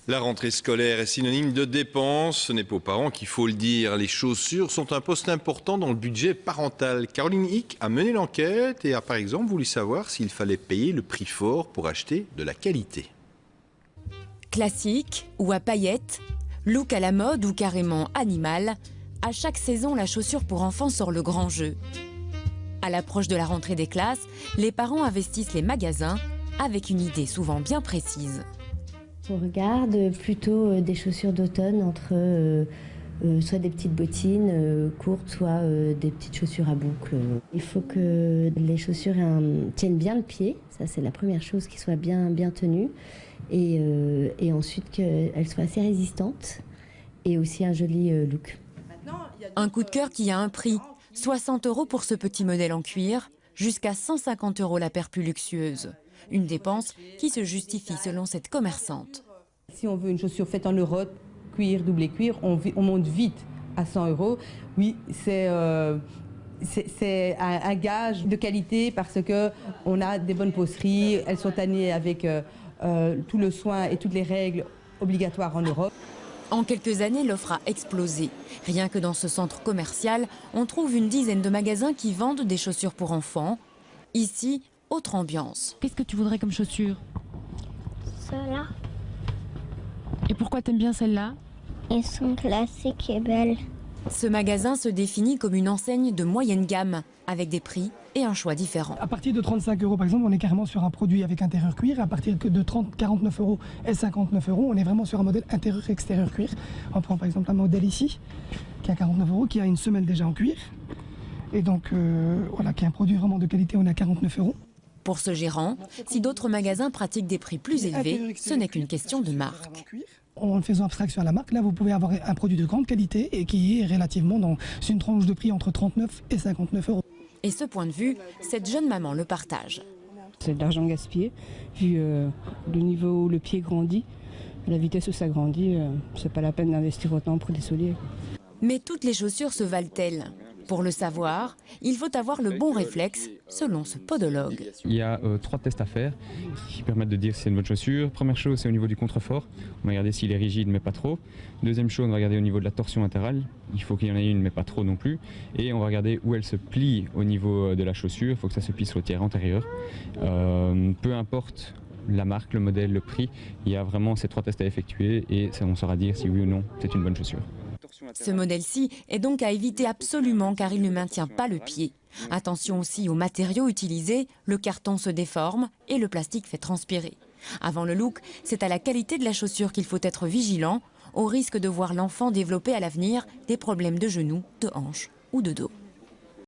La rentrée scolaire est synonyme de dépenses. Ce n'est pas aux parents qu'il faut le dire. Les chaussures sont un poste important dans le budget parental. Caroline Hick a mené l'enquête et a par exemple voulu savoir s'il fallait payer le prix fort pour acheter de la qualité. Classique ou à paillettes, look à la mode ou carrément animal, à chaque saison, la chaussure pour enfants sort le grand jeu. À l'approche de la rentrée des classes, les parents investissent les magasins avec une idée souvent bien précise. On regarde plutôt des chaussures d'automne entre soit des petites bottines courtes, soit des petites chaussures à boucles. Il faut que les chaussures tiennent bien le pied, ça c'est la première chose, qui soit bien tenue, et ensuite qu'elles soient assez résistantes et aussi un joli look. Un coup de cœur qui a un prix, 60 € pour ce petit modèle en cuir, jusqu'à 150 € la paire plus luxueuse. Une dépense qui se justifie selon cette commerçante. Si on veut une chaussure faite en Europe, cuir, doublé cuir, on monte vite à 100 €. Oui, c'est un gage de qualité parce qu'on a des bonnes peausseries, elles sont tannées avec tout le soin et toutes les règles obligatoires en Europe. En quelques années, l'offre a explosé. Rien que dans ce centre commercial, on trouve une dizaine de magasins qui vendent des chaussures pour enfants. Ici, autre ambiance. Qu'est-ce que tu voudrais comme chaussures? Ceux-là. Et pourquoi t'aimes bien celles-là? Ils sont classiques et belles. Ce magasin se définit comme une enseigne de moyenne gamme, avec des prix et un choix différent. À partir de 35 € par exemple, on est carrément sur un produit avec intérieur cuir. À partir de 49 € et 59 €, on est vraiment sur un modèle intérieur-extérieur cuir. On prend par exemple un modèle ici, qui a 49 €, qui a une semelle déjà en cuir. Et donc, voilà, qui est un produit vraiment de qualité, on est à 49 €. Pour ce gérant, si d'autres magasins pratiquent des prix plus élevés, ce n'est qu'une question de marque. En faisant abstraction à la marque, là vous pouvez avoir un produit de grande qualité et qui est relativement dans une tranche de prix entre 39 et 59 €. Et ce point de vue, cette jeune maman le partage. C'est de l'argent gaspillé, vu le niveau où le pied grandit, la vitesse où ça grandit, c'est pas la peine d'investir autant pour des souliers. Mais toutes les chaussures se valent-elles? Pour le savoir, il faut avoir le bon réflexe, selon ce podologue. Il y a 3 tests à faire qui permettent de dire si c'est une bonne chaussure. Première chose, c'est au niveau du contrefort. On va regarder s'il est rigide mais pas trop. Deuxième chose, on va regarder au niveau de la torsion latérale. Il faut qu'il y en ait une mais pas trop non plus. Et on va regarder où elle se plie au niveau de la chaussure. Il faut que ça se plie sur le tiers antérieur. Peu importe la marque, le modèle, le prix, il y a vraiment ces 3 tests à effectuer et on saura dire si oui ou non c'est une bonne chaussure. Ce modèle-ci est donc à éviter absolument car il ne maintient pas le pied. Attention aussi aux matériaux utilisés, le carton se déforme et le plastique fait transpirer. Avant le look, c'est à la qualité de la chaussure qu'il faut être vigilant, au risque de voir l'enfant développer à l'avenir des problèmes de genoux, de hanches ou de dos.